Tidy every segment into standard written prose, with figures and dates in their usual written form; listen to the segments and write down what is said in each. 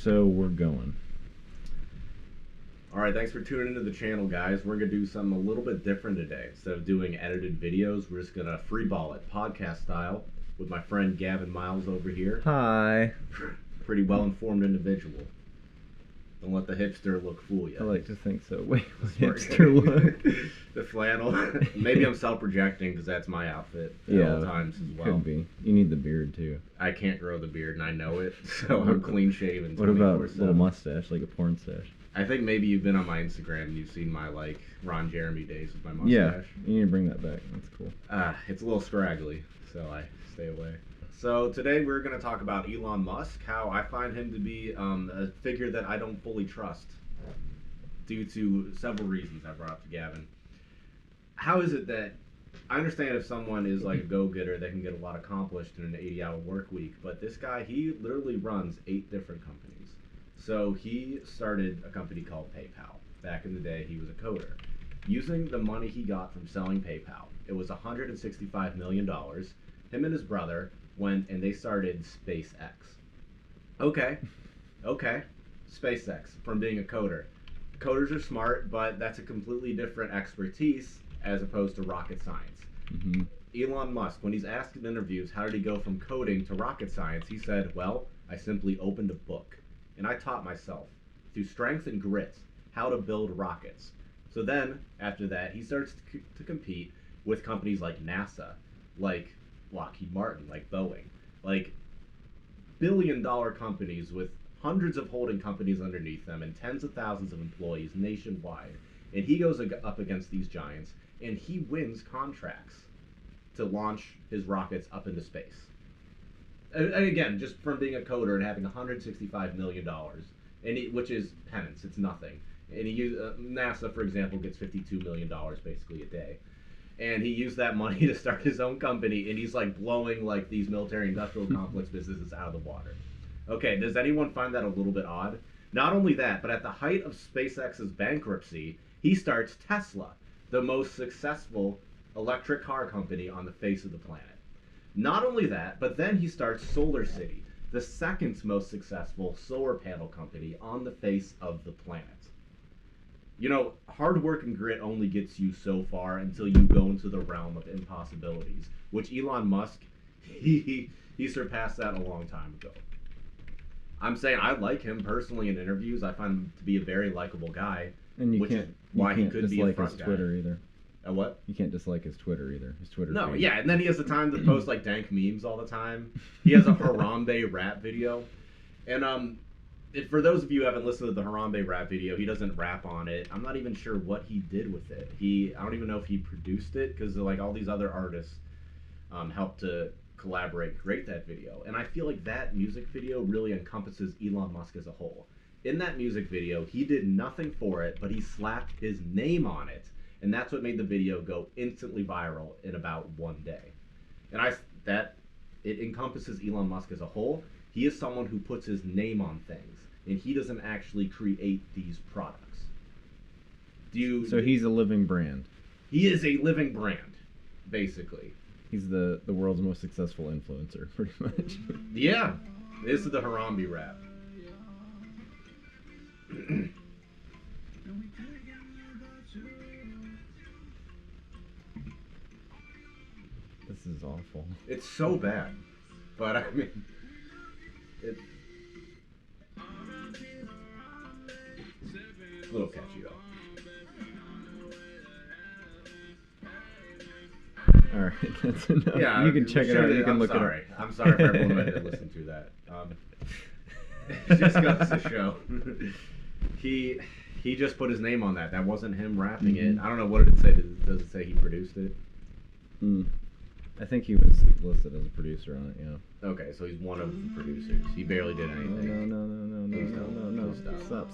So we're going. Alright, thanks for tuning into the channel, guys. We're going to do something a little bit different today. Instead of doing edited videos, we're just going to freeball it, podcast style, with my friend Gavin Miles over here. Hi. Pretty well-informed individual. Don't let the hipster look fool you. I like to think so. Wait, hipster look? The flannel. Maybe I'm self-projecting because that's my outfit at all times as well. Could be. You need the beard, too. I can't grow the beard, and I know it, so I'm clean-shaven. What about a little mustache, like a porn stash? I think maybe you've been on my Instagram and you've seen my, Ron Jeremy days with my mustache. Yeah, you need to bring that back. That's cool. It's a little scraggly, so I stay away. So today we're going to talk about Elon Musk, how I find him to be a figure that I don't fully trust due to several reasons I brought up to Gavin. How is it that, I understand if someone is like a go-getter, they can get a lot accomplished in an 80-hour work week, but this guy, he literally runs 8 different companies. So he started a company called PayPal. Back in the day, he was a coder. Using the money he got from selling PayPal, it was $165 million, him and his brother went and they started SpaceX. Okay, SpaceX, from being a coder. Coders are smart, but that's a completely different expertise as opposed to rocket science. Mm-hmm. Elon Musk, when he's asked in interviews how did he go from coding to rocket science, he said, well, I simply opened a book and I taught myself through strength and grit how to build rockets. So then, after that, he starts to compete with companies like NASA, like Lockheed Martin, like Boeing, like billion-dollar companies with hundreds of holding companies underneath them and tens of thousands of employees nationwide. And he goes up against these giants, and he wins contracts to launch his rockets up into space. And again, just from being a coder and having $165 million, which is penance, it's nothing. And NASA, for example, gets $52 million basically a day. And he used that money to start his own company, and he's blowing these military-industrial complex businesses out of the water. Okay, does anyone find that a little bit odd? Not only that, but at the height of SpaceX's bankruptcy, he starts Tesla, the most successful electric car company on the face of the planet. Not only that, but then he starts Solar City, the second most successful solar panel company on the face of the planet. You know, hard work and grit only gets you so far until you go into the realm of impossibilities, which Elon Musk, he surpassed that a long time ago. I'm saying I like him personally in interviews. I find him to be a very likable guy, And you which can't, is why he could be a dislike front his guy. Twitter either. What? You can't dislike his Twitter either. His Twitter No, feed. yeah, and then he has the time to post dank memes all the time. He has a Harambe rap video, and for those of you who haven't listened to the Harambe rap video, he doesn't rap on it. I'm not even sure what he did with it. I don't even know if he produced it because all these other artists helped to collaborate, create that video. And I feel like that music video really encompasses Elon Musk as a whole. In that music video, he did nothing for it, but he slapped his name on it. And that's what made the video go instantly viral in about one day. And it encompasses Elon Musk as a whole. He is someone who puts his name on things, and he doesn't actually create these products. So he's a living brand. He is a living brand, basically. He's the world's most successful influencer, pretty much. Yeah, this is the Harambe rap. This is awful. It's so bad, but I mean, it's a little catchy though. All right, that's enough. Yeah, you can check it out. You can look it up. I'm sorry for everyone who had to listen to that. It just goes to show. He just put his name on that. That wasn't him rapping it. I don't know, what did it say? Does it say he produced it? I think he was listed as a producer on it, yeah. Okay, so he's one of the producers. He barely did anything. No. Stop.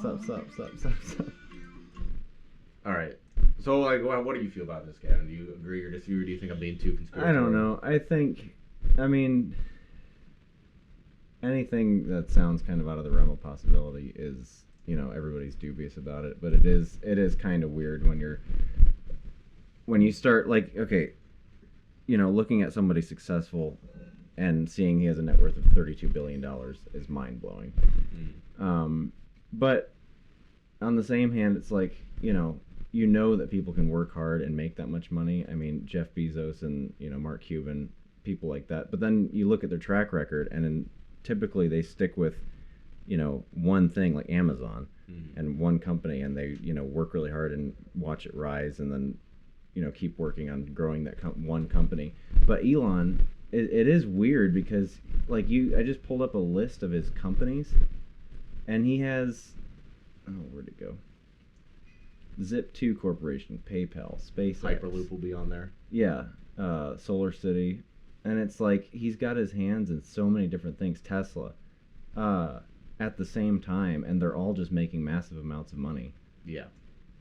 All right. So, what do you feel about this, Gavin? Do you agree or disagree, or do you think I'm being too conspiratorial? I don't know. I mean, anything that sounds kind of out of the realm of possibility is, everybody's dubious about it. But it is kind of weird when you start, okay, looking at somebody successful and seeing he has a net worth of $32 billion is mind-blowing. But on the same hand, it's like, you know that people can work hard and make that much money. I mean, Jeff Bezos and, Mark Cuban, people like that. But then you look at their track record, and typically they stick with, one thing like Amazon and one company, and they, work really hard and watch it rise, and then, keep working on growing that one company. But Elon, it is weird because, like, I just pulled up a list of his companies, and he has, where'd it go? Zip2 Corporation, PayPal, SpaceX. Hyperloop will be on there. Yeah, Solar City. And it's like he's got his hands in so many different things. Tesla, at the same time, and they're all just making massive amounts of money. Yeah.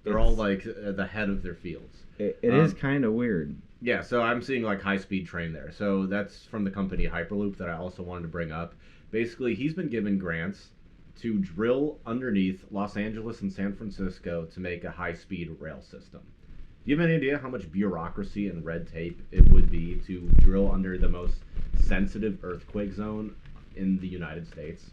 They're all, like, the head of their fields. It is kind of weird. Yeah, so I'm seeing, like, high-speed train there. So that's from the company Hyperloop that I also wanted to bring up. Basically, he's been given grants to drill underneath Los Angeles and San Francisco to make a high-speed rail system. Do you have any idea how much bureaucracy and red tape it would be to drill under the most sensitive earthquake zone in the United States?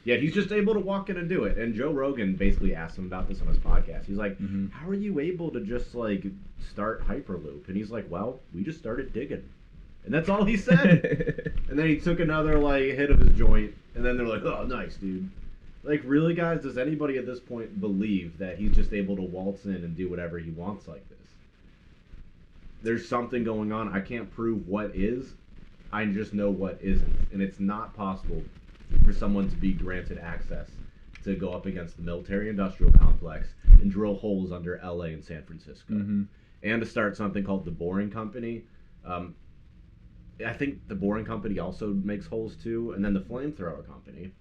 Yet he's just able to walk in and do it. And Joe Rogan basically asked him about this on his podcast. He's like, how are you able to just, like, start Hyperloop? And he's like, well, we just started digging. And that's all he said. And then he took another, like, hit of his joint. And then they're like, oh, nice, dude. Like, really, guys, does anybody at this point believe that he's just able to waltz in and do whatever he wants like this? There's something going on. I can't prove what is. I just know what isn't. And it's not possible for someone to be granted access to go up against the military-industrial complex and drill holes under L.A. and San Francisco. And to start something called the Boring Company. I think the Boring Company also makes holes, too. And then the Flamethrower Company.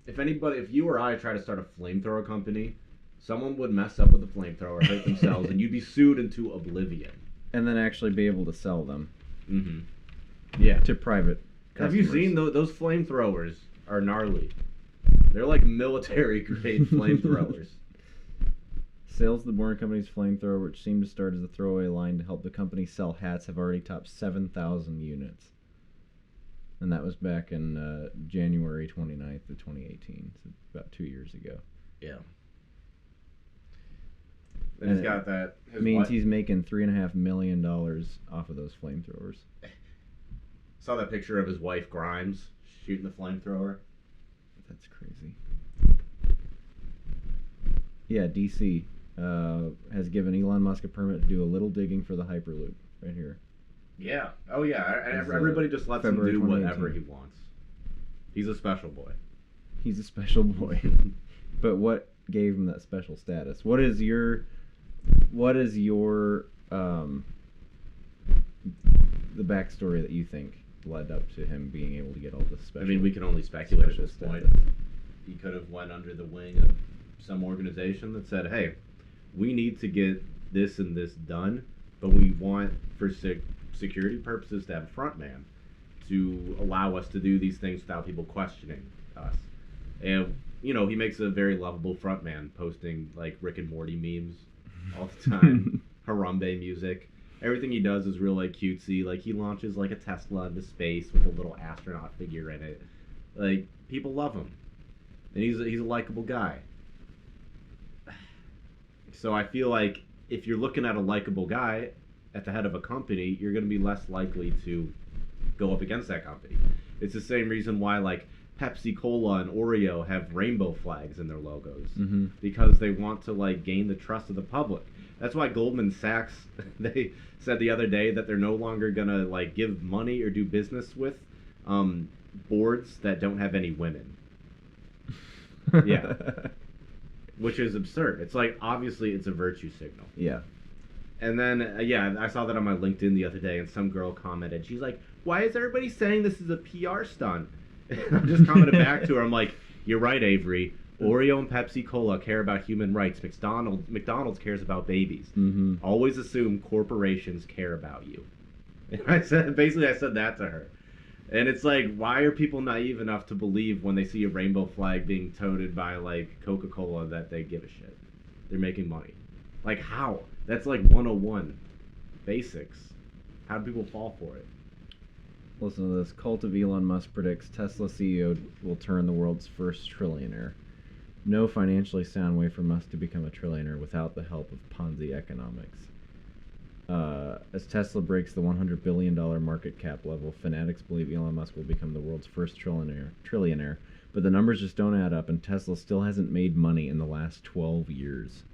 If you or I try to start a flamethrower company, someone would mess up with a flamethrower, hurt themselves, and you'd be sued into oblivion. And then actually be able to sell them. Yeah. To private customers. Have you seen those flamethrowers are gnarly. They're like military-grade flamethrowers. Sales of the Boring Company's flamethrower, which seemed to start as a throwaway line to help the company sell hats, have already topped 7,000 units. And that was back in January 29th of 2018, so about 2 years ago. Yeah. And he's got that. Means he's making $3.5 million off of those flamethrowers. Saw that picture of his wife Grimes shooting the flamethrower. That's crazy. Yeah, DC has given Elon Musk a permit to do a little digging for the Hyperloop right here. Yeah. Oh, yeah. Everybody just lets him do whatever he wants. He's a special boy. He's a special boy. But what gave him that special status? What is your the backstory that you think led up to him being able to get all this special? I mean, we can only speculate at this point. He could have went under the wing of some organization that said, hey, we need to get this and this done, but we want, for security purposes, to have a front man to allow us to do these things without people questioning us. And, he makes a very lovable front man, posting, like, Rick and Morty memes all the time. Harambe music. Everything he does is real, like, cutesy. Like, he launches, like, a Tesla into space with a little astronaut figure in it. Like, people love him. And he's a likable guy. So I feel like if you're looking at a likable guy at the head of a company, you're going to be less likely to go up against that company. It's the same reason why, like, Pepsi Cola and Oreo have rainbow flags in their logos. Because they want to, like, gain the trust of the public. That's why Goldman Sachs, they said the other day that they're no longer going to, like, give money or do business with boards that don't have any women. Yeah. Which is absurd. It's like, obviously, it's a virtue signal. Yeah. And then, I saw that on my LinkedIn the other day, and some girl commented. She's like, why is everybody saying this is a PR stunt? And I just commented back to her. I'm like, you're right, Avery. Oreo and Pepsi Cola care about human rights. McDonald's cares about babies. Always assume corporations care about you. And I said that to her. And it's like, why are people naive enough to believe when they see a rainbow flag being toted by, like, Coca-Cola that they give a shit? They're making money. Like, how? That's like 101 basics. How do people fall for it? Listen to this. Cult of Elon Musk predicts Tesla CEO will turn the world's first trillionaire. No financially sound way for Musk to become a trillionaire without the help of Ponzi economics. As Tesla breaks the $100 billion market cap level, fanatics believe Elon Musk will become the world's first trillionaire. But the numbers just don't add up, and Tesla still hasn't made money in the last 12 years.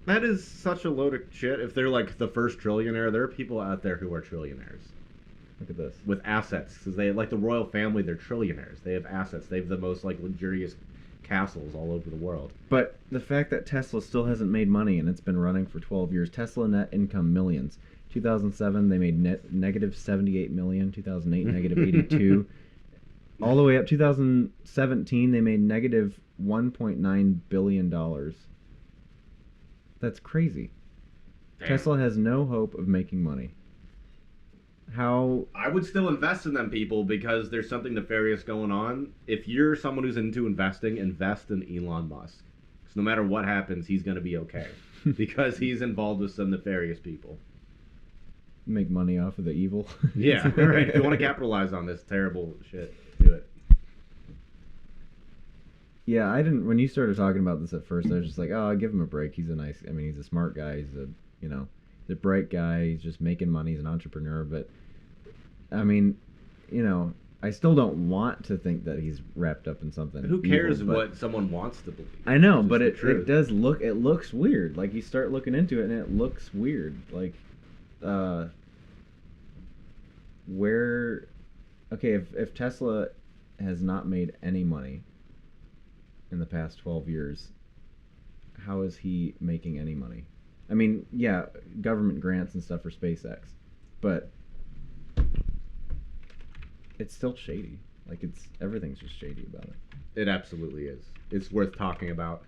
That is such a load of shit. If they're like the first trillionaire, there are people out there who are trillionaires. Look at this. With assets. Because they, like the royal family, they're trillionaires. They have assets. They have the most like luxurious castles all over the world. But the fact that Tesla still hasn't made money and it's been running for 12 years, Tesla net income millions. 2007 they made negative 78 million, 2008 negative 82. All the way up 2017 they made negative 1.9 billion dollars. That's crazy. Damn. Tesla has no hope of making money. How I would still invest in them people because there's something nefarious going on. If you're someone who's into investing, invest in Elon Musk. Because no matter what happens, he's going to be okay. Because he's involved with some nefarious people. make money off of the evil? Yeah, right. If you want to capitalize on this terrible shit, do it. Yeah, I didn't. When you started talking about this at first, I was just like, "Oh, I'll give him a break. He's a nice. I mean, he's a smart guy. He's a, he's a bright guy. He's just making money. He's an entrepreneur." But, I mean, I still don't want to think that he's wrapped up in something. Who cares evil, what someone wants to believe? I know, but it does look. It looks weird. Like you start looking into it, and it looks weird. Like, where? Okay, if Tesla has not made any money in the past 12 years, how is he making any money? I mean, yeah, government grants and stuff for SpaceX, but it's still shady. Like, everything's just shady about it. It absolutely is. It's worth talking about.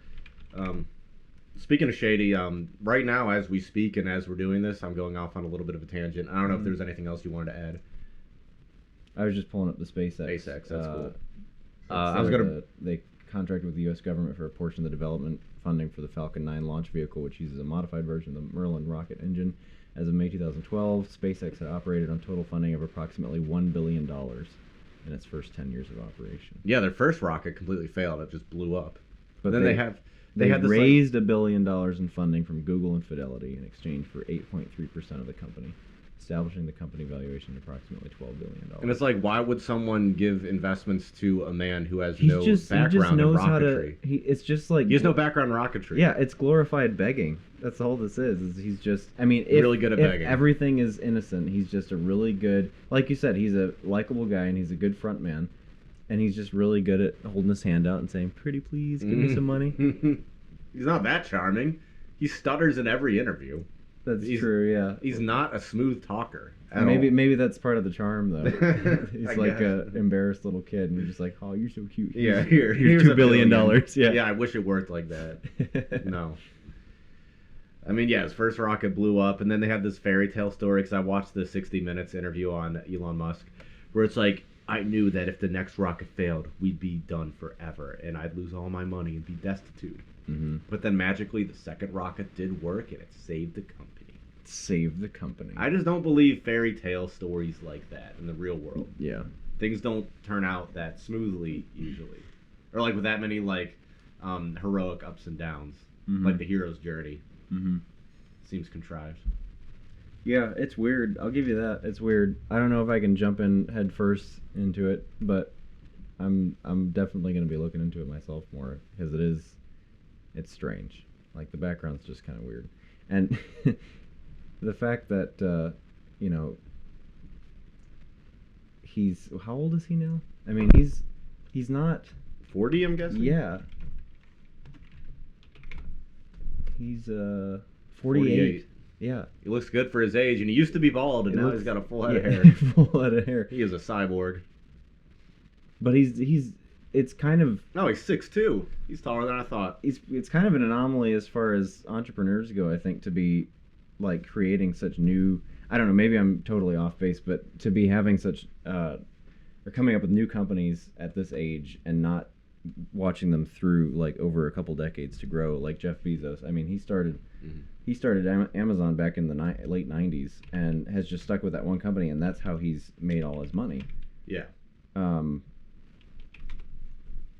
Speaking of shady, right now as we speak and as we're doing this, I'm going off on a little bit of a tangent. I don't know if there's anything else you wanted to add. I was just pulling up the SpaceX. SpaceX, that's cool. I was gonna. They contracted with the U.S. government for a portion of the development funding for the Falcon 9 launch vehicle, which uses a modified version of the Merlin rocket engine. As of May 2012, SpaceX had operated on total funding of approximately $1 billion in its first 10 years of operation. Yeah, their first rocket completely failed. It just blew up. But then they had raised $1 billion in funding from Google and Fidelity in exchange for 8.3% of the company, establishing the company valuation at approximately $12 billion. And it's like, why would someone give investments to a man who has no background in rocketry? It's just like... He has no background in rocketry. Yeah, it's glorified begging. That's all this is he's just... I mean, really good at begging. Everything is innocent, he's just a really good... Like you said, he's a likable guy and he's a good front man. And he's just really good at holding his hand out and saying, "Pretty please, give me some money." He's not that charming. He stutters in every interview. That's true, yeah. He's not a smooth talker. Maybe that's part of the charm, though. He's like an embarrassed little kid, and you're just like, "Oh, you're so cute." Yeah, here's $2 billion. Yeah. Yeah, I wish it worked like that. No. I mean, yeah, his first rocket blew up, and then they had this fairy tale story, because I watched the 60 Minutes interview on Elon Musk, where it's like, I knew that if the next rocket failed, we'd be done forever, and I'd lose all my money and be destitute. Mm-hmm. But then magically, the second rocket did work, and it saved the company. Saved the company. I just don't believe fairy tale stories like that in the real world. Yeah. Things don't turn out that smoothly, usually. Or like with that many, like, heroic ups and downs. Mm-hmm. Like the hero's journey. Mm-hmm. Seems contrived. Yeah, it's weird. I'll give you that. It's weird. I don't know if I can jump in head first into it, but I'm definitely going to be looking into it myself more, because it's strange. Like, the background's just kind of weird. And the fact that, he's... How old is he now? I mean, he's not... 40, I'm guessing? Yeah. He's 48. Yeah. He looks good for his age, and he used to be bald, and now he's got a full head of hair. Full head of hair. He is a cyborg. But it's kind of... No, he's 6'2". He's taller than I thought. It's kind of an anomaly as far as entrepreneurs go, I think, to be, like, creating such new... I don't know, maybe I'm totally off base, but to be having such... or coming up with new companies at this age and not watching them through like over a couple decades to grow. Like Jeff Bezos, I mean, he started Amazon back in the late '90s and has just stuck with that one company, and that's how he's made all his money. Yeah.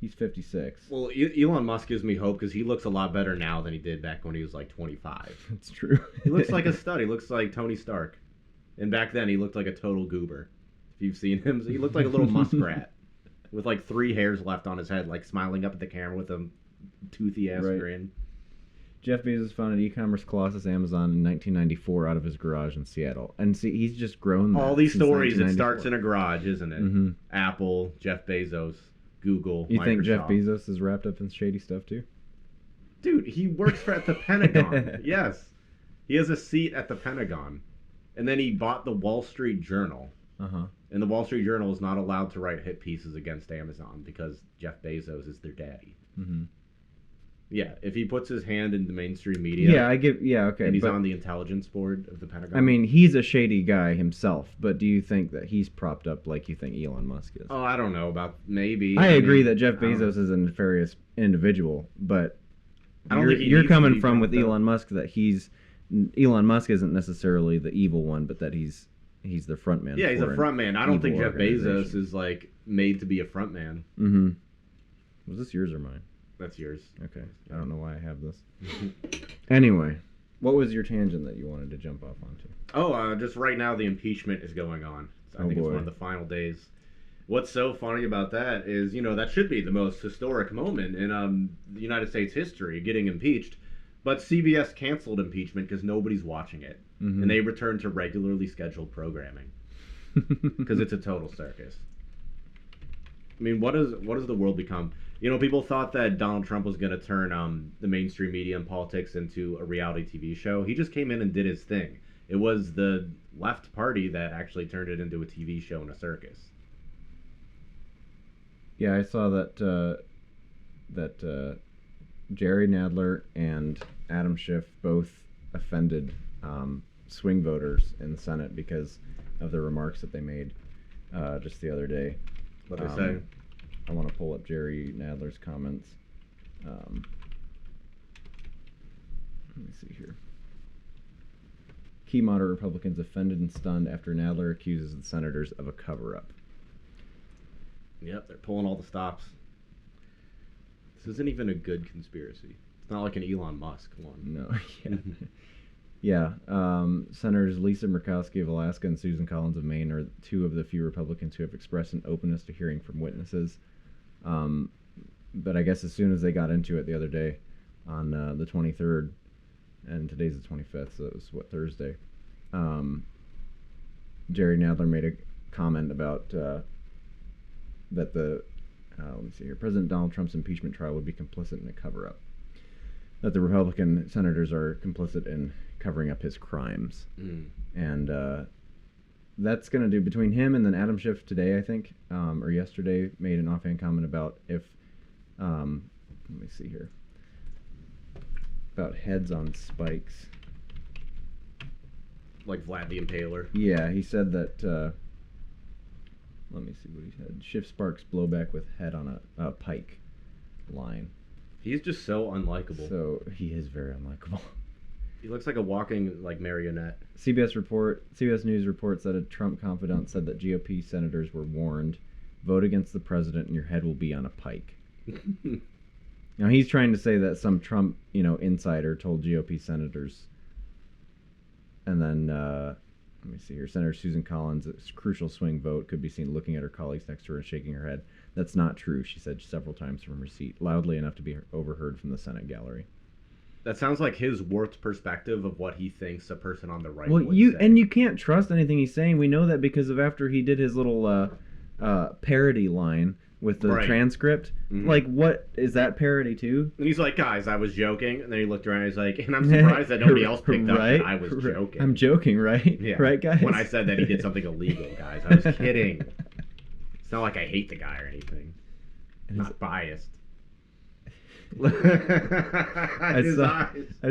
He's 56. Well, Elon Musk gives me hope because he looks a lot better now than he did back when he was like 25. It's true. He looks like a stud. He looks like Tony Stark. And back then, he looked like a total goober. If you've seen him, he looked like a little muskrat with like 3 hairs left on his head, like smiling up at the camera with a toothy-ass grin. Jeff Bezos founded e-commerce colossus Amazon in 1994 out of his garage in Seattle. And see, he's just grown that. All these stories, it starts in a garage, isn't it? Mm-hmm. Apple, Jeff Bezos, Google, You Microsoft. think Jeff Bezos is wrapped up in shady stuff too? Dude, he works at the Pentagon. Yes. He has a seat at the Pentagon. And then he bought the Wall Street Journal. Uh-huh. And the Wall Street Journal is not allowed to write hit pieces against Amazon because Jeff Bezos is their daddy. Mm-hmm. Yeah, if he puts his hand in the mainstream media... okay. And he's on the intelligence board of the Pentagon. I mean, he's a shady guy himself, but do you think that he's propped up like you think Elon Musk is? Oh, I don't know about... Maybe. I agree that Jeff Bezos is a nefarious individual, but I don't think you're coming from with Elon Musk that Elon Musk isn't necessarily the evil one, but that he's the front man. Yeah, he's a front man. I don't think Jeff Bezos is like made to be a front man. Mm-hmm. Was this yours or mine? That's yours. Okay. I don't know why I have this. Anyway, what was your tangent that you wanted to jump off onto? Oh, just right now the impeachment is going on. I think it's one of the final days. What's so funny about that is, that should be the most historic moment in the United States history, getting impeached. But CBS canceled impeachment because nobody's watching it. Mm-hmm. And they returned to regularly scheduled programming. Because it's a total circus. I mean, what does the world become? People thought that Donald Trump was going to turn the mainstream media and politics into a reality TV show. He just came in and did his thing. It was the left party that actually turned it into a TV show and a circus. Yeah, I saw that Jerry Nadler and Adam Schiff both offended swing voters in the Senate because of the remarks that they made just the other day. What they say? I want to pull up Jerry Nadler's comments. Let me see here. Key moderate Republicans offended and stunned after Nadler accuses the senators of a cover-up. Yep, they're pulling all the stops. This isn't even a good conspiracy. It's not like an Elon Musk one. No, yeah. Senators Lisa Murkowski of Alaska and Susan Collins of Maine are 2 of the few Republicans who have expressed an openness to hearing from witnesses. But I guess as soon as they got into it the other day on the 23rd, and today's the 25th, so it was, Thursday, Jerry Nadler made a comment about that let me see here, President Donald Trump's impeachment trial would be complicit in a cover-up. That the Republican senators are complicit in covering up his crimes. Mm. And that's going to do, between him and then Adam Schiff today, I think, or yesterday, made an offhand comment about if, let me see here, about heads on spikes. Like Vlad the Impaler? Yeah, he said that, let me see what he said. Schiff sparks blowback with head on a pike line. He's just so unlikable. So, he is very unlikable. He looks like a walking, marionette. CBS News reports that a Trump confidant said that GOP senators were warned, vote against the president and your head will be on a pike. Now, he's trying to say that some Trump, insider told GOP senators. And then, let me see here. Senator Susan Collins, a crucial swing vote, could be seen looking at her colleagues next to her and shaking her head. That's not true, she said several times from her seat, loudly enough to be overheard from the Senate gallery. That sounds like his warped perspective of what he thinks a person on the right would say. And you can't trust anything he's saying. We know that because of after he did his little parody line with the transcript. Mm-hmm. What is that parody too? And he's like, guys, I was joking. And then he looked around and he's like, and I'm surprised that nobody else picked up that I was joking. I'm joking, right? Yeah. Right, guys? When I said that he did something illegal, guys. I was kidding. It's not like I hate the guy or anything. I'm not biased. I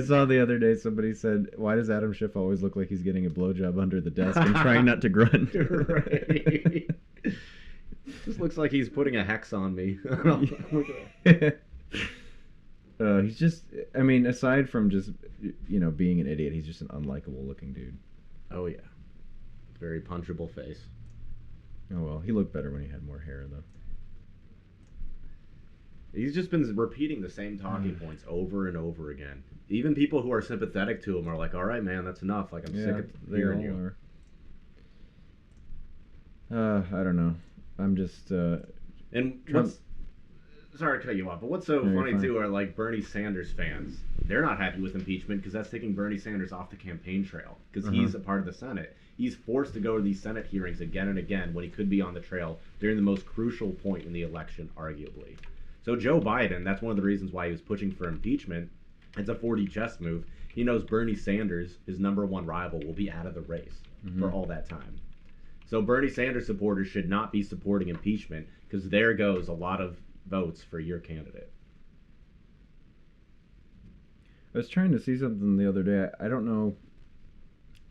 saw the other day somebody said, why does Adam Schiff always look like he's getting a blowjob under the desk and trying not to grunt? Right. This looks like he's putting a hex on me. He's just, I mean, aside from just, being an idiot, he's just an unlikable looking dude. Oh, yeah. Very punchable face. Oh, well, he looked better when he had more hair, though. He's just been repeating the same talking points over and over again. Even people who are sympathetic to him are like, all right, man, that's enough. Like, I'm sick of hearing you. I don't know. I'm just, And what's... Sorry to cut you off, but what's so funny, too, are, like, Bernie Sanders fans. They're not happy with impeachment because that's taking Bernie Sanders off the campaign trail. Because he's a part of the Senate. He's forced to go to these Senate hearings again and again when he could be on the trail during the most crucial point in the election, arguably. So Joe Biden, that's one of the reasons why he was pushing for impeachment. It's a 4D chess move. He knows Bernie Sanders, his number one rival, will be out of the race for all that time. So Bernie Sanders supporters should not be supporting impeachment because there goes a lot of votes for your candidate. I was trying to see something the other day. I don't know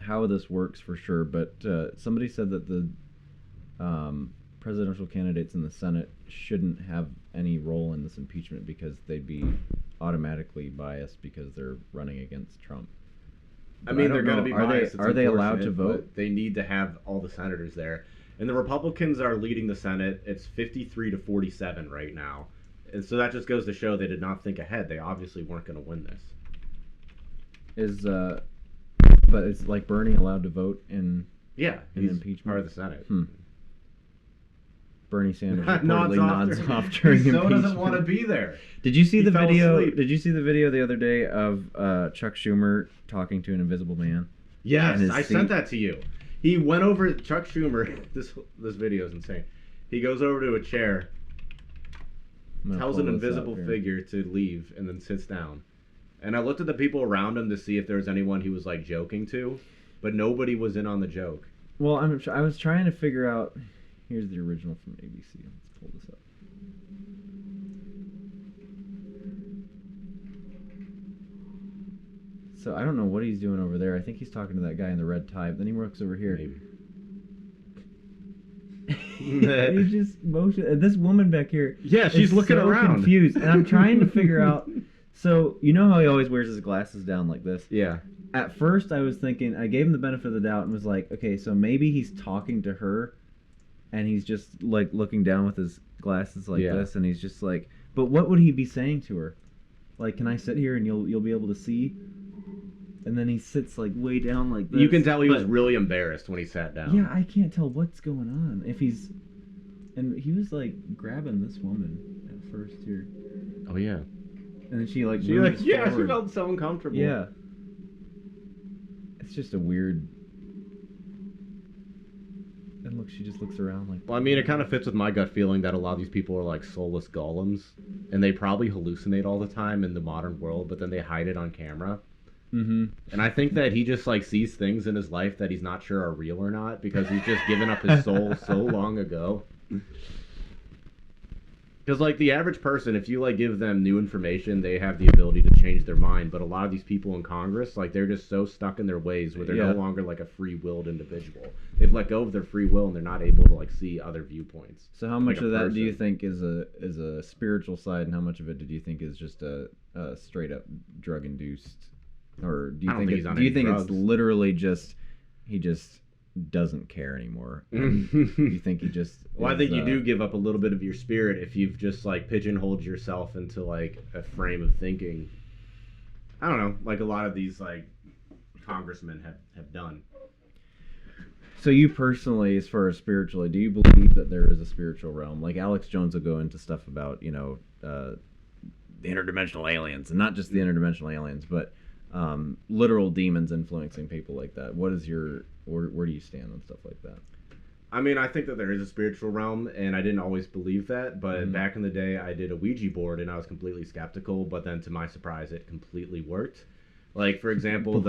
how this works for sure, but somebody said that the presidential candidates in the Senate shouldn't have any role in this impeachment because they'd be automatically biased because they're running against Trump. I mean, they're going to be biased. Are they allowed to vote? They need to have all the senators there. And the Republicans are leading the Senate. It's 53-47 right now. And so that just goes to show they did not think ahead. They obviously weren't going to win this. But it's like Bernie allowed to vote in impeachment? Part of the Senate. Bernie Sanders reportedly nods off during he impeachment. doesn't want to be there. Did you see the video? Asleep. Did you see the video the other day of Chuck Schumer talking to an invisible man? Yes, I sent that to you. He went over Chuck Schumer. This video is insane. He goes over to a chair, tells an invisible figure to leave, and then sits down. And I looked at the people around him to see if there was anyone he was like joking to, but nobody was in on the joke. Well, I was trying to figure out. Here's the original from ABC. Let's pull this up. So I don't know what he's doing over there. I think he's talking to that guy in the red tie. But then he works over here. Maybe. He just motion. This woman back here. Yeah, she's looking so around, confused, and I'm trying to figure out. So you know how he always wears his glasses down like this? Yeah. At first, I was thinking, I gave him the benefit of the doubt and was like, okay, so maybe he's talking to her, and he's just like looking down with his glasses like this, and he's just like, but what would he be saying to her? Like, can I sit here and you'll be able to see? And then he sits like way down like this. You can tell he was really embarrassed when he sat down. Yeah, I can't tell what's going on. And he was like grabbing this woman at first here. Oh yeah. And then she moves she forward. felt so uncomfortable. Yeah. It's just a weird. And look, she just looks around like. Well, I mean, it kind of fits with my gut feeling that a lot of these people are like soulless golems, and they probably hallucinate all the time in the modern world, but then they hide it on camera. Mm-hmm. And I think that he just like sees things in his life that he's not sure are real or not because he's just given up his soul so long ago. Because like the average person, if you like give them new information, they have the ability to change their mind. But a lot of these people in Congress, like they're just so stuck in their ways where they're no longer like a free-willed individual. They've let go of their free will and they're not able to like see other viewpoints. So how much of that do you think is a spiritual side, and how much of it did you think is just a straight up drug induced? Or do you think it's literally just he just doesn't care anymore? You think he just I think you do give up a little bit of your spirit if you've just like pigeonholed yourself into like a frame of thinking. I don't know, like a lot of these like congressmen have done. So you personally, as far as spiritually, do you believe that there is a spiritual realm? Like Alex Jones will go into stuff about, the interdimensional aliens, and not just the interdimensional aliens, but literal demons influencing people like that. What is where do you stand on stuff like that? I mean, I think that there is a spiritual realm, and I didn't always believe that, but back in the day, I did a Ouija board, and I was completely skeptical, but then to my surprise, it completely worked. Like, for example,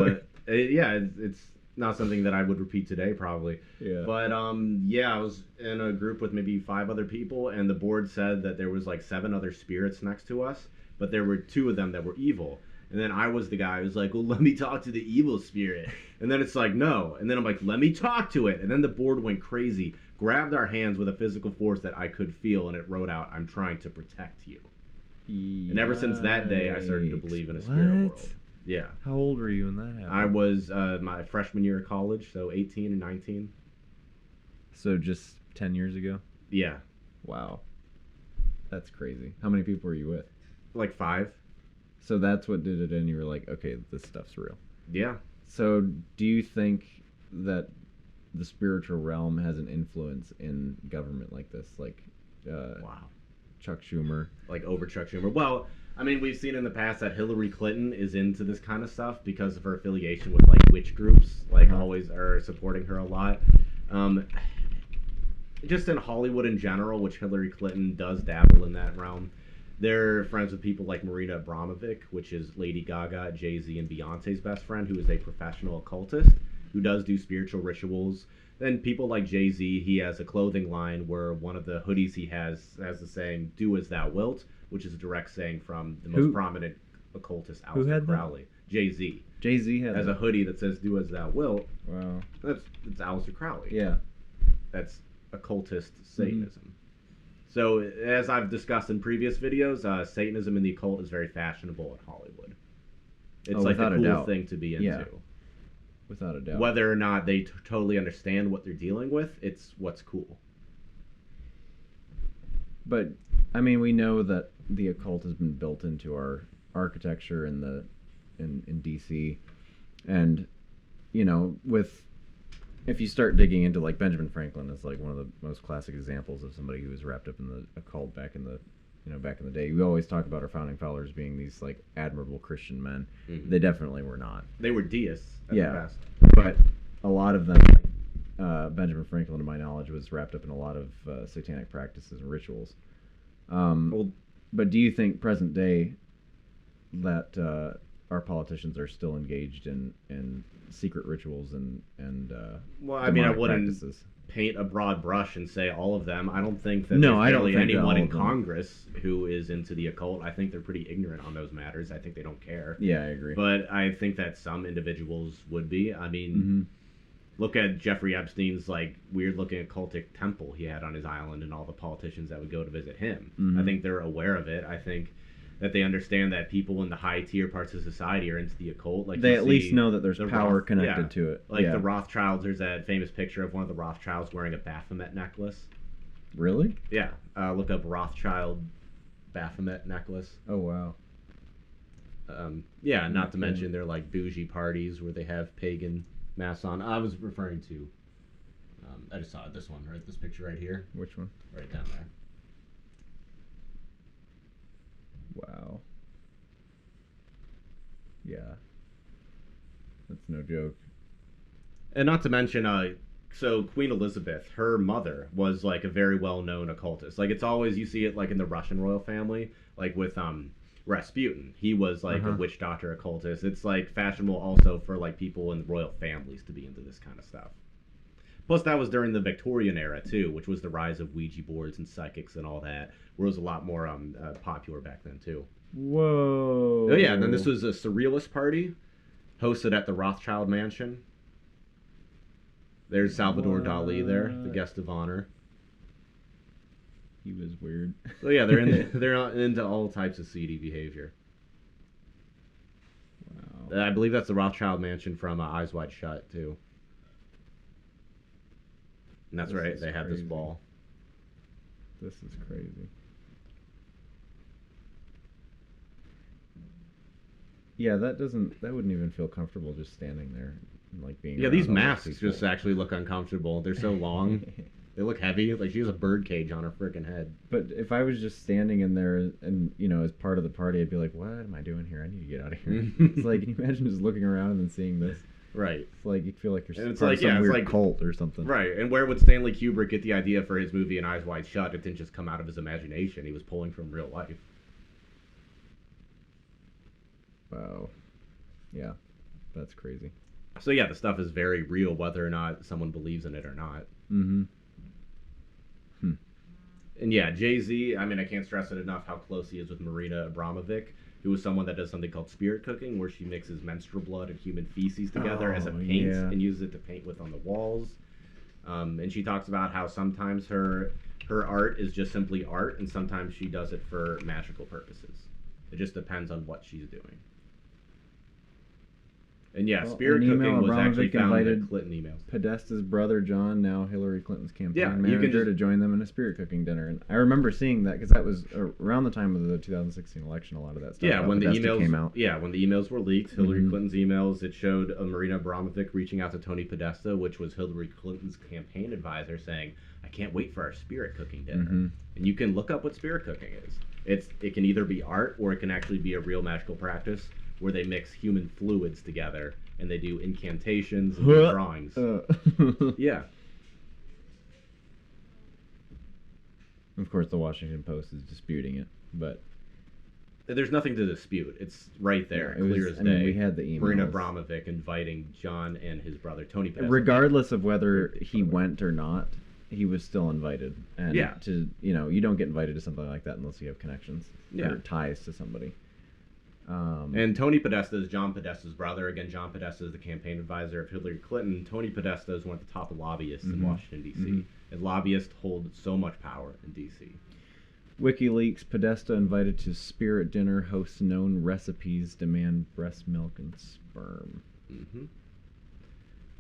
it's not something that I would repeat today, probably. Yeah. But, I was in a group with maybe 5 other people, and the board said that there was, like, 7 other spirits next to us, but there were 2 of them that were evil. And then I was the guy who was like, well, let me talk to the evil spirit. And then it's like, no. And then I'm like, let me talk to it. And then the board went crazy grabbed our hands with a physical force that I could feel, and it wrote out, "I'm trying to protect you." And ever since that day, I started to believe in a spirit world. Yeah. How old were you when that happened? I was my freshman year of college, so 18 and 19. So just 10 years ago? Yeah. Wow. That's crazy. How many people were you with? Like 5. So that's what did it, and you were like, okay, this stuff's real. Yeah. So do you think that the spiritual realm has an influence in government like this? Like, wow. Chuck Schumer. Like over Chuck Schumer. Well, I mean, we've seen in the past that Hillary Clinton is into this kind of stuff because of her affiliation with, like, witch groups. Like, always are supporting her a lot. Just in Hollywood in general, which Hillary Clinton does dabble in that realm. They're friends with people like Marina Abramovic, which is Lady Gaga, Jay-Z, and Beyonce's best friend, who is a professional occultist who does do spiritual rituals. Then people like Jay-Z, he has a clothing line where one of the hoodies he has the saying, "Do as thou wilt," which is a direct saying from the most prominent occultist, Aleister Crowley. Jay-Z. Jay-Z has a hoodie that says, "Do as thou wilt." Wow. It's Aleister Crowley. Yeah. That's occultist Satanism. Mm-hmm. So, as I've discussed in previous videos, Satanism and the occult is very fashionable in Hollywood. It's like a cool thing to be into. Yeah. Without a doubt. Whether or not they totally understand what they're dealing with, it's what's cool. But, I mean, we know that the occult has been built into our architecture in D.C. And, you know, if you start digging into, like, Benjamin Franklin is, like, one of the most classic examples of somebody who was wrapped up in the occult back in the day. We always talk about our founding fathers being these, like, admirable Christian men. Mm-hmm. They definitely were not. They were deists at the best. But a lot of them, Benjamin Franklin, to my knowledge, was wrapped up in a lot of satanic practices and rituals. But do you think present day that our politicians are still engaged in secret rituals and well, I mean, I wouldn't practices? Paint a broad brush and say all of them. I don't think that there's really anyone in Congress who is into the occult. I think they're pretty ignorant on those matters. I think they don't care. Yeah, I agree. But I think that some individuals would be. I mean, look at Jeffrey Epstein's, like, weird-looking occultic temple he had on his island and all the politicians that would go to visit him. I think they're aware of it. I think that they understand that people in the high-tier parts of society are into the occult. Like, they at least know that there's power connected to it. Like the Rothschilds, there's that famous picture of one of the Rothschilds wearing a Baphomet necklace. Really? Yeah. Look up Rothschild Baphomet necklace. Oh, wow. Yeah, not to mention they're like bougie parties where they have pagan mass on. I was referring to, I just saw this one, right? This picture right here. Which one? Right down there. Wow. Yeah. That's no joke. And not to mention, so Queen Elizabeth, her mother was like a very well-known occultist. Like, it's always, you see it like in the Russian royal family, like with Rasputin. He was like a witch doctor occultist. It's like fashionable also for like people in royal families to be into this kind of stuff. Plus, that was during the Victorian era, too, which was the rise of Ouija boards and psychics and all that, where it was a lot more popular back then, too. Whoa. Oh, yeah, and then this was a surrealist party hosted at the Rothschild Mansion. There's Salvador Dali there, the guest of honor. He was weird. So, yeah, they're into all types of seedy behavior. Wow. I believe that's the Rothschild Mansion from Eyes Wide Shut, too. And that's right, they had this ball. This is crazy. Yeah, that wouldn't even feel comfortable just standing there and like being. Yeah, these masks just actually look uncomfortable. They're so long. They look heavy. Like she has a bird cage on her freaking head. But if I was just standing in there and, you know, as part of the party, I'd be like, what am I doing here? I need to get out of here. It's like, can you imagine just looking around and then seeing this? Right. It's like you feel like you're part of some weird cult or something. Right. And where would Stanley Kubrick get the idea for his movie An Eyes Wide Shut? It didn't just come out of his imagination. He was pulling from real life. Wow. Yeah. That's crazy. So yeah, the stuff is very real, whether or not someone believes in it or not. Mm-hmm. And yeah, Jay-Z, I mean, I can't stress it enough how close he is with Marina Abramovic, who is someone that does something called spirit cooking, where she mixes menstrual blood and human feces together as a paint and uses it to paint with on the walls. And she talks about how sometimes her art is just simply art, and sometimes she does it for magical purposes. It just depends on what she's doing. And yeah, Well, spirit an email cooking was actually Abramovich found in the invited Clinton emails. Podesta's brother John, now Hillary Clinton's campaign Yeah, you manager, can just- to join them in a spirit cooking dinner. And I remember seeing that because that was around the time of the 2016 election. A lot of that stuff. Yeah, about when the Podesta emails came out. Yeah, when the emails were leaked, Hillary Mhm. Clinton's emails, it showed Marina Abramovic reaching out to Tony Podesta, which was Hillary Clinton's campaign advisor, saying, "I can't wait for our spirit cooking dinner." Mhm. And you can look up what spirit cooking is. It can either be art or it can actually be a real magical practice where they mix human fluids together and they do incantations and do drawings. Yeah. Of course, the Washington Post is disputing it, but There's nothing to dispute. It's right there, yeah, it clear was, as I day. mean, we had the emails. Marina Abramovic inviting John and his brother Tony Podesta. Regardless of whether he went or not, he was still invited. And Yeah. you don't get invited to something like that unless you have connections Yeah. or ties to somebody. And Tony Podesta is John Podesta's brother. Again, John Podesta is the campaign advisor of Hillary Clinton. Tony Podesta is one of the top lobbyists in Washington, D.C. Mhm. And lobbyists hold so much power in D.C. WikiLeaks, Podesta invited to spirit dinner, hosts known recipes, demand breast milk and sperm. Mm-hmm.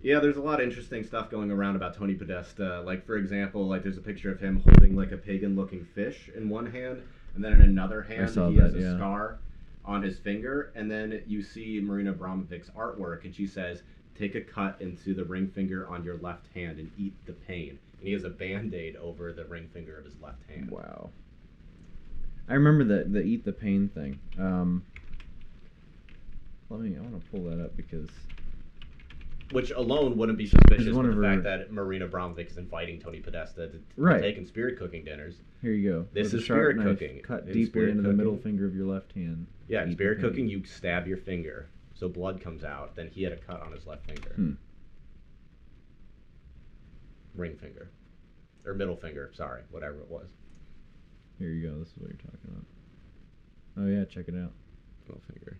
Yeah, there's a lot of interesting stuff going around about Tony Podesta. Like, for example, like there's a picture of him holding like a pagan-looking fish in one hand, and then in another hand he has a scar on his finger. And then you see Marina Abramovic's artwork, and she says, "Take a cut into the ring finger on your left hand and eat the pain." And he has a Band-Aid over the ring finger of his left hand. Wow. I remember the eat the pain thing. I want to pull that up because Which alone wouldn't be suspicious one with of the her- fact that Marina Abramovic is inviting Tony Podesta to Right. take in spirit cooking dinners. here you go. This With a is sharp spirit knife, cooking. Cut In deeply spirit into the middle cooking- finger of your left hand. Yeah, in Eat spirit the pain. cooking, you stab your finger, so blood comes out. Then he had a cut on his left finger. Ring finger. Or middle finger, sorry, whatever it was. Here you go. This is what you're talking about. Oh yeah, check it out. Middle finger.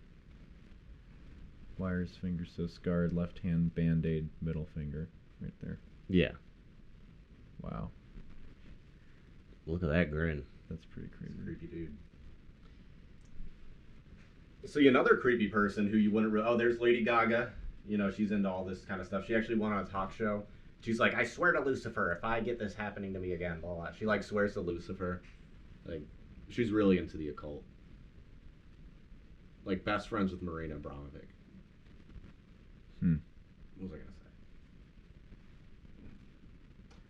Why are his fingers so scarred? Left hand Band-Aid, middle finger, right there. Yeah. Wow, Look at that grin. that's pretty crazy. Creepy dude. See, another creepy person who you wouldn't oh, there's Lady Gaga. You know, she's into all this kind of stuff. She actually went on a talk show. She's like, "I swear to Lucifer, if I get this happening to me again, blah, blah." She, like, swears to Lucifer. Like, she's really into the occult. Like, best friends with Marina Abramovic. What was I going to say?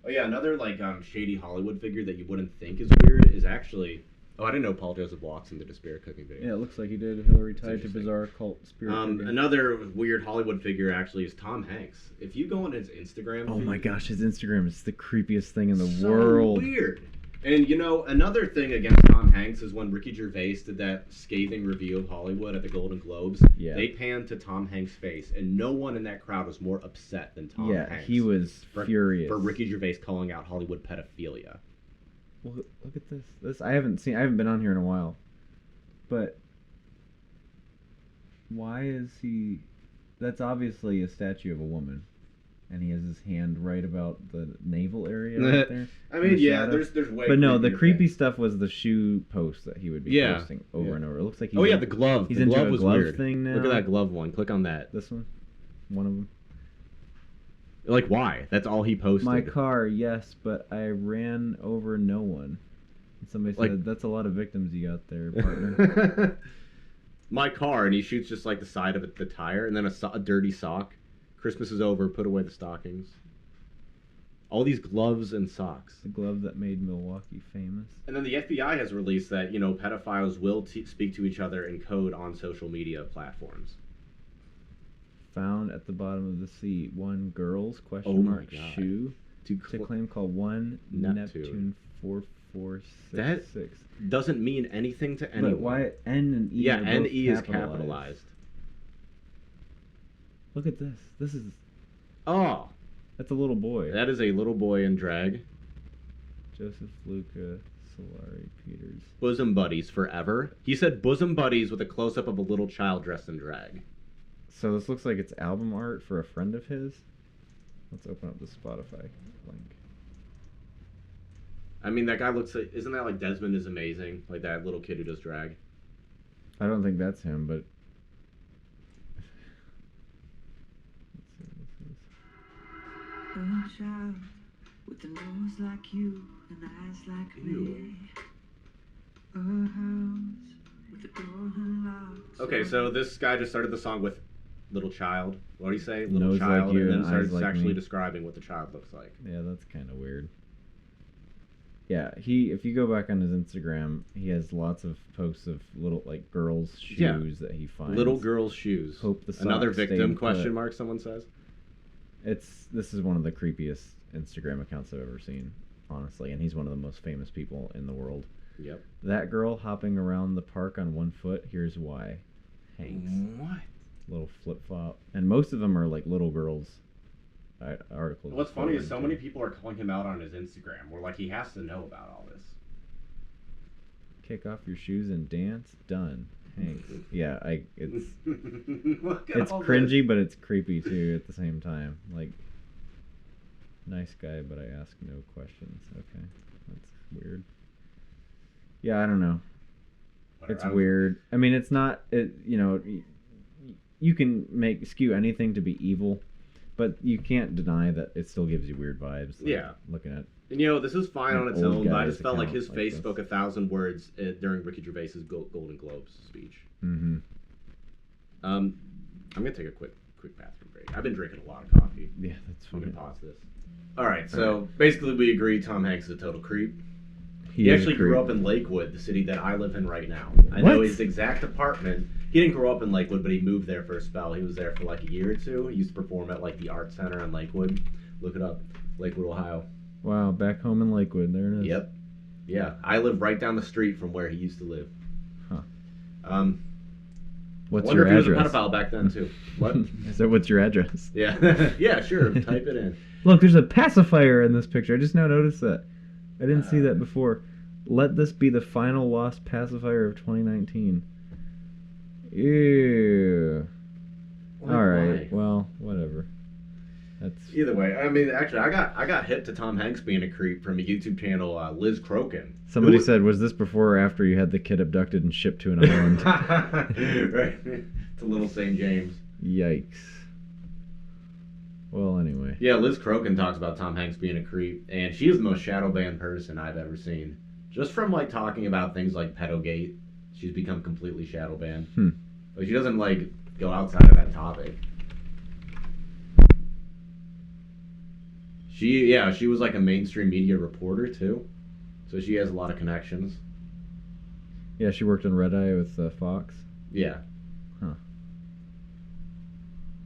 Oh, yeah, another, like, shady Hollywood figure that you wouldn't think is weird is actually... Oh, I didn't know Paul Joseph Watson did a spirit cooking video. Yeah, it looks like he did. Hillary tied to interesting. bizarre cult spirit. cooking. Another weird Hollywood figure actually is Tom Hanks. If you go on his Instagram Oh feed, my gosh, his Instagram is the creepiest thing in the so world. weird. And you know, another thing against Tom Hanks is when Ricky Gervais did that scathing review of Hollywood at the Golden Globes. Yeah. They panned to Tom Hanks' face, and no one in that crowd was more upset than Tom Yeah, Hanks. he was furious. for Ricky Gervais calling out Hollywood pedophilia. Well, look at this. This I haven't been on here in a while. But why is he? That's obviously a statue of a woman, and he has his hand right about the navel area right there. I mean, yeah, there's way. But no, the creepier creepy things. stuff was the shoe post that he would be Yeah. posting over Yeah. and over. It looks like he's Oh yeah, the glove. He's the into glove a was glove weird. thing now. Look at that glove one. Click on that. This one of them. Like, why? That's all he posted. My car, yes, but I ran over no one. And somebody said, Like- that's a lot of victims you got there, partner. My car, and he shoots just like the side of it, the tire, and then a dirty sock. Christmas is over. Put away the stockings. All these gloves and socks. The glove that made Milwaukee famous. And then the FBI has released that, you know, pedophiles will speak to each other in code on social media platforms. Found at the bottom of the sea. One girl's Oh my God. shoe To to claim called one Neptune. Neptune 4466. That doesn't mean anything to anyone. But why N and E? Yeah, are both N E is capitalized. capitalized. Look at this. This is Oh, that's a little boy. that is a little boy in drag. Joseph Luca Solari Peters. Bosom buddies forever. He said bosom buddies with a close up of a little child dressed in drag. So this looks like it's album art for a friend of his. Let's open up the Spotify link. I mean, that guy looks like... Isn't that like Desmond is Amazing? Like that little kid who does drag? I don't think that's him, but... Let's see what this is. A child with a nose like you and eyes like me. A house with a door unlocked. Okay, so this guy just started the song with little child. What do you say? Little Nose child, like you and then and started eyes like sexually me. describing what the child looks like. Yeah, that's kind of weird. Yeah, if you go back on his Instagram, he has lots of posts of little, like, girls' shoes that he finds. Little girl's shoes. Hope the Another socks stay victim, put. question mark, someone says. This is one of the creepiest Instagram accounts I've ever seen, honestly, and he's one of the most famous people in the world. Yep. That girl hopping around the park on one foot, here's why. Hanks. What? Little flip-flop. And most of them are, like, little girls' articles. What's funny is so many people are calling him out on his Instagram. We're like, he has to know about all this. Kick off your shoes and dance. Done. Hanks. Yeah, it's Look at it's all cringy, this. but it's creepy too at the same time. Like, nice guy, but I ask no questions. Okay, that's weird. Yeah, I don't know. Whatever, It's weird. I mean, it's not. You can skew anything to be evil, but you can't deny that it still gives you weird vibes. Like, Yeah. looking at. And this is fine on its Old own, but I guy's just felt like account his like face this. spoke 1,000 words during Ricky Gervais's Golden Globes speech. Mm-hmm. I'm gonna take a quick bathroom break. I've been drinking a lot of coffee. Yeah, that's I'm funny. gonna pause this. All right, so basically we agree Tom Hanks is a total creep. He He is actually a creep. grew up in Lakewood, the city that I live in right now. I know What? his exact apartment. He didn't grow up in Lakewood, but he moved there for a spell. He was there for like a year or two. He used to perform at like the Art Center in Lakewood. Look it up, Lakewood, Ohio. Wow, back home in Lakewood. There it is. Yep. Yeah, I live right down the street from where he used to live. Huh. What's wonder your if he address? was a pedophile back then too. What? What's your address? Yeah. Yeah, sure. Type it in. Look, there's a pacifier in this picture. I just now noticed that. I didn't see that before. Let this be the final lost pacifier of 2019. Ew. Like, All right. why? Well, whatever. That's Either way, I mean, actually, I got hip to Tom Hanks being a creep from a YouTube channel, Liz Crokin. somebody Who- said. Was this before or after you had the kid abducted and shipped to an island? Right, to Little St. James. Yikes. Well, anyway. Yeah, Liz Crokin talks about Tom Hanks being a creep, and she is the most shadow banned person I've ever seen. Just from like talking about things like pedogate, she's become completely shadow banned. Like she doesn't like go outside of that topic. She was like a mainstream media reporter too, so she has a lot of connections. Yeah, she worked on Red Eye with Fox. Yeah.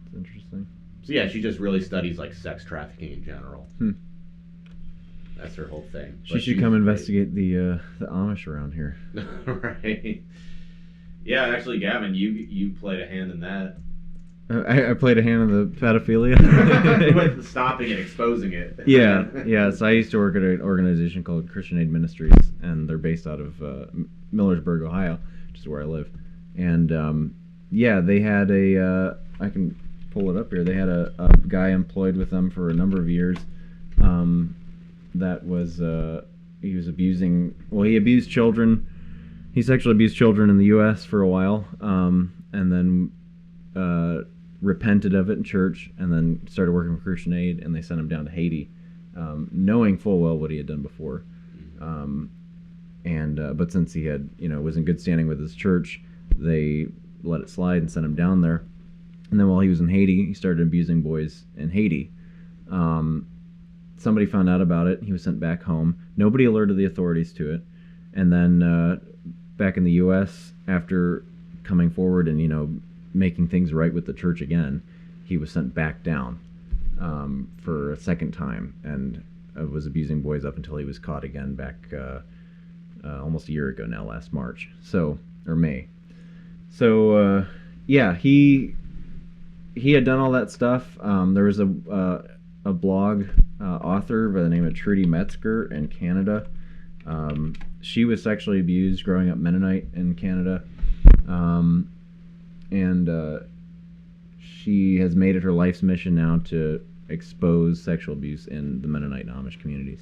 It's interesting. So yeah, she just really studies like sex trafficking in general. That's her whole thing. She But should she's come great. investigate the Amish around here. Right. Yeah, actually, Gavin, you played a hand in that. I played a hand in the pedophilia. With stopping and exposing it. Yeah. So I used to work at an organization called Christian Aid Ministries, and they're based out of Millersburg, Ohio, which is where I live. And they had I can pull it up here. They had a guy employed with them for a number of years. That was he was abusing. Well, he abused children. He sexually abused children in the U.S. for a while, and then repented of it in church, and then started working for Christian Aid, and they sent him down to Haiti, knowing full well what he had done before. But since he had, was in good standing with his church, they let it slide and sent him down there. And then while he was in Haiti, he started abusing boys in Haiti. Somebody found out about it. He was sent back home. Nobody alerted the authorities to it. And then back in the U.S., after coming forward and, making things right with the church again, he was sent back down for a second time and was abusing boys up until he was caught again back almost a year ago now, last March. Or May. So, he had done all that stuff. There was a blog author by the name of Trudy Metzger in Canada. She was sexually abused growing up Mennonite in Canada. And she has made it her life's mission now to expose sexual abuse in the Mennonite and Amish communities.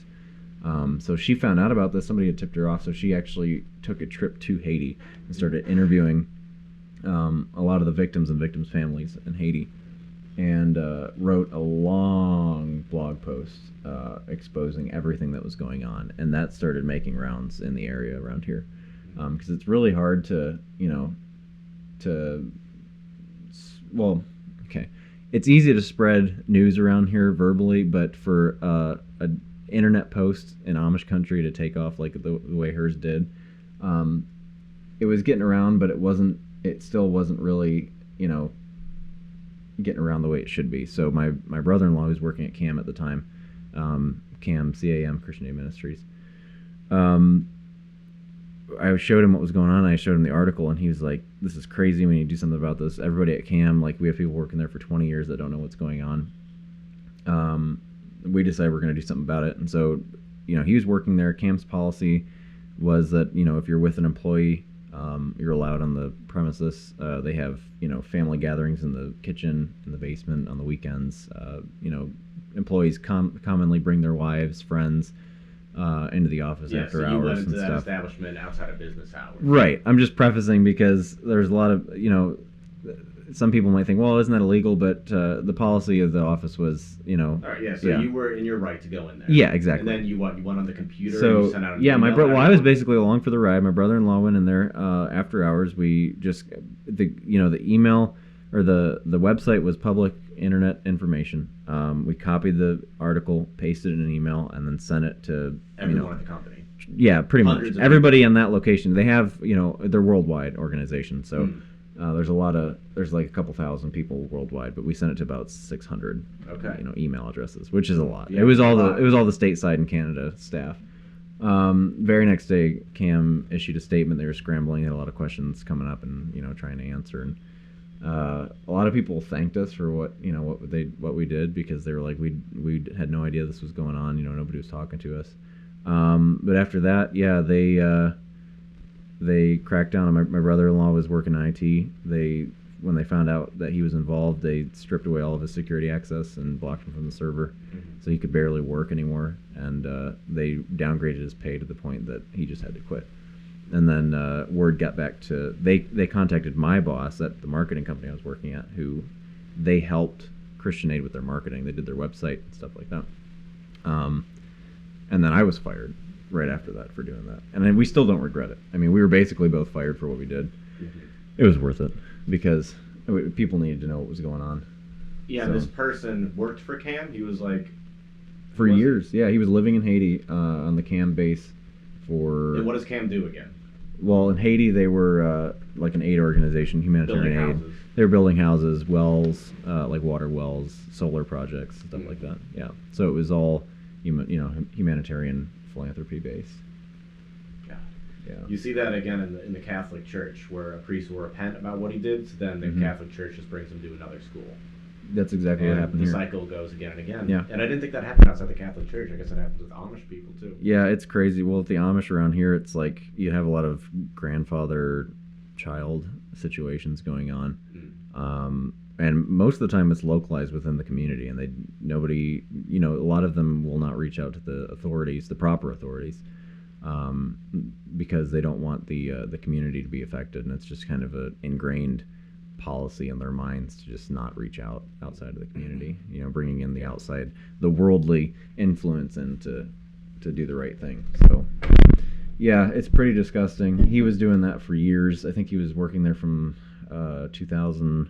So she found out about this. Somebody had tipped her off, so she actually took a trip to Haiti and started interviewing a lot of the victims and victims' families in Haiti, and wrote a long blog post exposing everything that was going on, and that started making rounds in the area around here, because it's really hard to, it's easy to spread news around here verbally, but for an internet post in Amish country to take off like the way hers did, it was getting around, but it still wasn't really, getting around the way it should be. So my brother-in-law, who was working at CAM at the time, CAM, C-A-M, Christian Aid Ministries, I showed him what was going on. I showed him the article, and he was like, "This is crazy. We need to do something about this. Everybody at CAM, like, we have people working there for 20 years that don't know what's going on." We decided we're going to do something about it. And so, he was working there. CAM's policy was that, if you're with an employee, you're allowed on the premises. They have, family gatherings in the kitchen, in the basement, on the weekends. Employees commonly bring their wives, friends, into the office after so hours you went and into that stuff. establishment outside of business hours. Right. I'm just prefacing because there's a lot of, some people might think, well, isn't that illegal? But the policy of the office was, All right, yeah, so you were in your right to go in there. Yeah, exactly. And then you went on the computer So, and you sent out an yeah, email I was basically along for the ride. My brother-in-law went in there after hours. We just, the email or the website was public internet information. We copied the article, pasted it in an email, and then sent it to everyone at the company. Yeah, pretty Hundreds much of everybody people. in that location. They have, they're worldwide organization, so there's like a couple thousand people worldwide, but we sent it to about 600 email addresses, which is a lot. Yeah, it was all the stateside and Canada staff. Very next day, CAM issued a statement. They were scrambling, had a lot of questions coming up, and trying to answer. And a lot of people thanked us for what we did, because they were like, we had no idea this was going on. Nobody was talking to us. But after that, they cracked down on my brother-in-law was working in IT. When they found out that he was involved, they stripped away all of his security access and blocked him from the server, so he could barely work anymore. And they downgraded his pay to the point that he just had to quit. And then word got back to they contacted my boss at the marketing company I was working at, who they helped Christian Aid with their marketing. They did their website and stuff like that. And then I was fired right after that for doing that. And then we still don't regret it. I mean, we were basically both fired for what we did. It was worth it, because people needed to know what was going on. Yeah, So- this person worked for CAM. He was like... For years, yeah. He was living in Haiti on the CAM base for... And what does CAM do again? Well, in Haiti, they were like an aid organization, humanitarian Building aid. houses. They were building houses, wells, like water wells, solar projects, stuff like that. Yeah. So it was all, humanitarian philanthropy based. Yeah. Yeah. You see that again in the Catholic Church, where a priest will repent about what he did, so then the Catholic Church just brings him to another school. That's exactly what And happened the here. cycle goes again and again. Yeah. And I didn't think that happened outside the Catholic Church. I guess it happens with Amish people, too. Yeah, it's crazy. Well, with the Amish around here, it's like you have a lot of grandfather-child situations going on. And most of the time it's localized within the community, and a lot of them will not reach out to the authorities, the proper authorities, because they don't want the community to be affected, and it's just kind of an ingrained policy in their minds to just not reach outside of the community, bringing in the worldly influence in to do the right thing. So yeah, it's pretty disgusting. He was doing that for years. I think he was working there from 2000.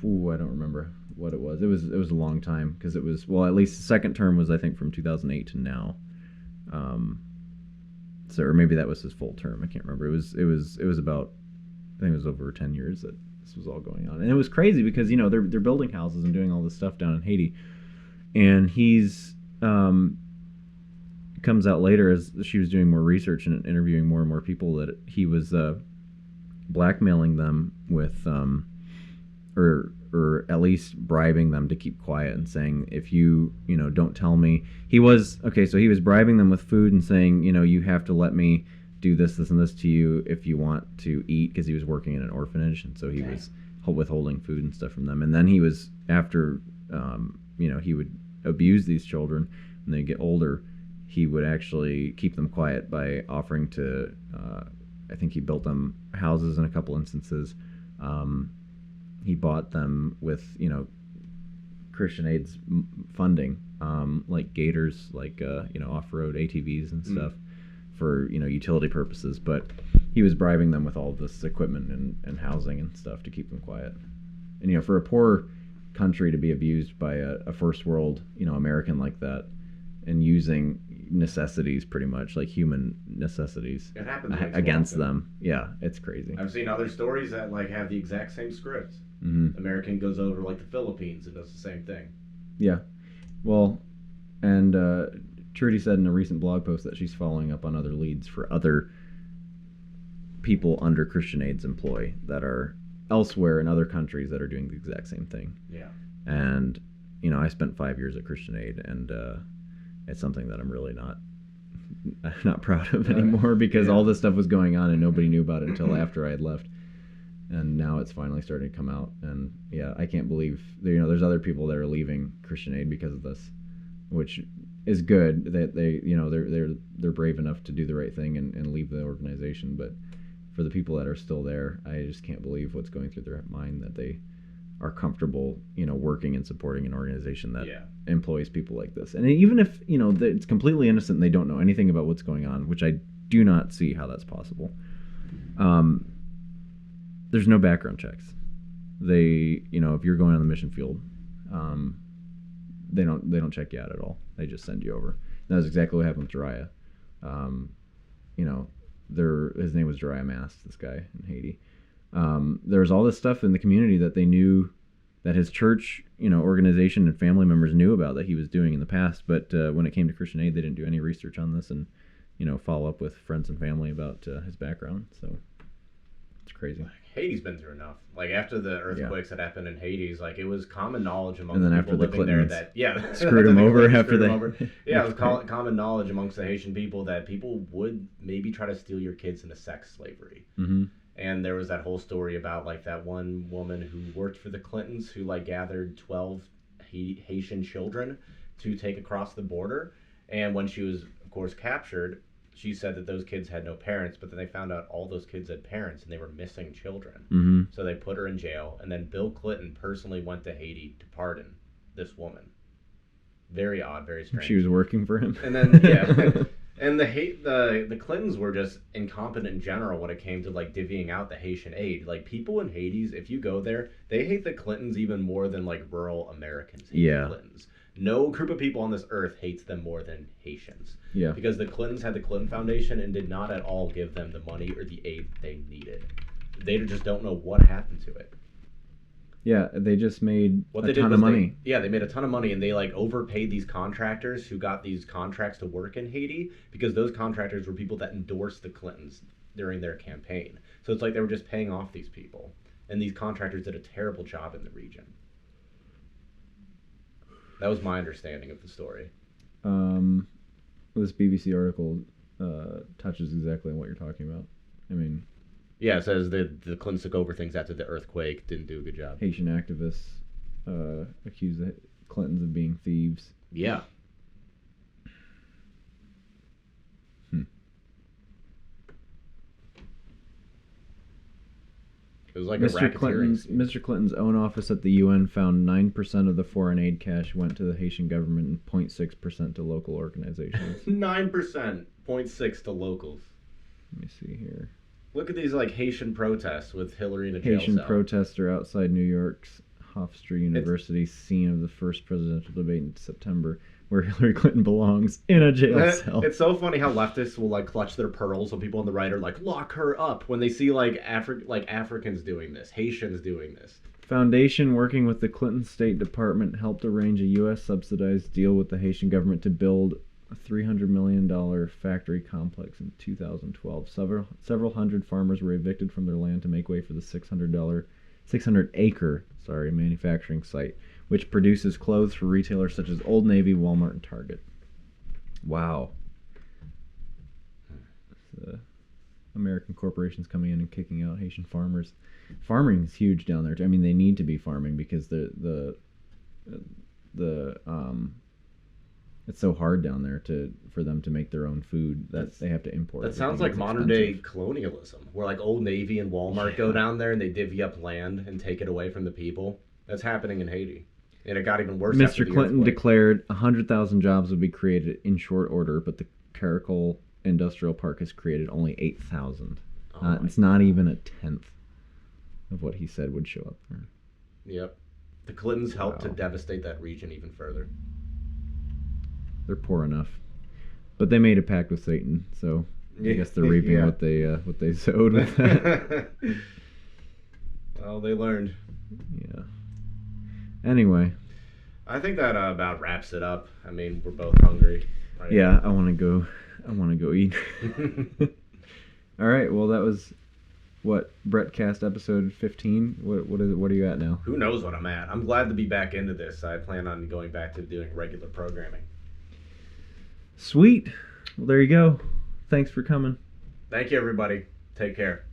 I don't remember what it was. It was a long time, because it was, well, at least the second term was, I think, from 2008 to now. Or maybe that was his full term. I can't remember. It was about, I think it was over 10 years that this was all going on. And it was crazy because, they're building houses and doing all this stuff down in Haiti. And he's comes out later, as she was doing more research and interviewing more and more people, that he was blackmailing them with or at least bribing them to keep quiet, and saying, if you don't tell me. He was bribing them with food and saying, you have to let me do this and this to you if you want to eat, because he was working in an orphanage, and so he was withholding food and stuff from them. And then he was, after he would abuse these children when they get older. He would actually keep them quiet by offering to, I think he built them houses in a couple instances. He bought them with, Christian Aid's funding, like gators, like, off-road ATVs and stuff for, utility purposes. But he was bribing them with all this equipment and housing and stuff to keep them quiet. And, for a poor country to be abused by a first world, American like that, and using necessities pretty much, like human necessities, It happens against often. them. Yeah, it's crazy. I've seen other stories that like have the exact same script. Mm-hmm. American goes over like the Philippines and does the same thing. Yeah. Well, and Trudy said in a recent blog post that she's following up on other leads for other people under Christian Aid's employ that are elsewhere in other countries that are doing the exact same thing. Yeah. And, I spent 5 years at Christian Aid, and it's something that I'm really not proud of anymore, because all this stuff was going on and nobody knew about it until after I had left. And now it's finally starting to come out. And yeah, I can't believe there's other people that are leaving Christian Aid because of this, which is good that they're brave enough to do the right thing and leave the organization. But for the people that are still there, I just can't believe what's going through their mind, that they are comfortable, working and supporting an organization that employs people like this. And even if, it's completely innocent and they don't know anything about what's going on, which I do not see how that's possible. There's no background checks. They, if you're going on the mission field, they don't check you out at all. They just send you over. And that's exactly what happened with Jariah. His name was Jariah Mast, this guy in Haiti. There was all this stuff in the community that they knew, that his church, organization and family members knew about, that he was doing in the past. But when it came to Christian Aid, they didn't do any research on this and, follow up with friends and family about his background. So it's crazy. Haiti's been through enough. Like after the earthquakes that happened in Haiti, like it was common knowledge among And then the after people the living there Clintons that screwed him over after they. Yeah, it was common knowledge amongst the Haitian people that people would maybe try to steal your kids into sex slavery. Mm-hmm. And there was that whole story about like that one woman who worked for the Clintons who like gathered 12 Haitian children to take across the border. And when she was, of course, captured, she said that those kids had no parents, but then they found out all those kids had parents and they were missing children. Mm-hmm. So they put her in jail. And then Bill Clinton personally went to Haiti to pardon this woman. Very odd, very strange. She was working for him. And then, yeah. And the Clintons were just incompetent in general when it came to like divvying out the Haitian aid. Like people in Haiti, if you go there, they hate the Clintons even more than like rural Americans hate the Clintons. No group of people on this earth hates them more than Haitians. Yeah. Because the Clintons had the Clinton Foundation and did not at all give them the money or the aid they needed. They just don't know what happened to it. Yeah, they just made a ton of money. They made a ton of money, and they like overpaid these contractors who got these contracts to work in Haiti, because those contractors were people that endorsed the Clintons during their campaign. So it's like they were just paying off these people, and these contractors did a terrible job in the region. That was my understanding of the story. This BBC article touches exactly on what you're talking about. I mean, yeah, it says the Clintons took over things after the earthquake, didn't do a good job. Haitian activists accuse the Clintons of being thieves. Yeah. It was like Mr. Clinton's own office at the UN found 9% of the foreign aid cash went to the Haitian government and 0.6% to local organizations. 9%, 0.6% to locals. Let me see here. Look at these like Haitian protests with Hillary in a jail Haitian cell. protester outside New York's Hofstra University, scene of the first presidential debate in September, where Hillary Clinton belongs, in a jail cell. It's so funny how leftists will like clutch their pearls when people on the right are like, lock her up, when they see like Africans doing this, Haitians doing this. Foundation working with the Clinton State Department helped arrange a U.S. subsidized deal with the Haitian government to build a $300 million factory complex in 2012. Several hundred farmers were evicted from their land to make way for the 600-acre manufacturing site, which produces clothes for retailers such as Old Navy, Walmart, and Target. Wow. American corporations coming in and kicking out Haitian farmers. Farming is huge down there. I mean, they need to be farming because it's so hard down there for them to make their own food that they have to import. That sounds like modern day colonialism, where like Old Navy and Walmart go down there and they divvy up land and take it away from the people. That's happening in Haiti. And it got even worse after the Mr. Clinton earthquake. declared 100,000 jobs would be created in short order, but the Caracol Industrial Park has created only 8,000. It's not even a tenth of what he said would show up there. Yep. The Clintons helped to devastate that region even further. They're poor enough. But they made a pact with Satan, so I guess they're reaping what they sowed with that. Well, they learned. Yeah. Anyway. I think that about wraps it up. I mean, we're both hungry. Right? Yeah, I want to go eat. All right, well, that was Brettcast episode 15. What are you at now? Who knows what I'm at? I'm glad to be back into this. I plan on going back to doing regular programming. Sweet. Well, there you go. Thanks for coming. Thank you, everybody. Take care.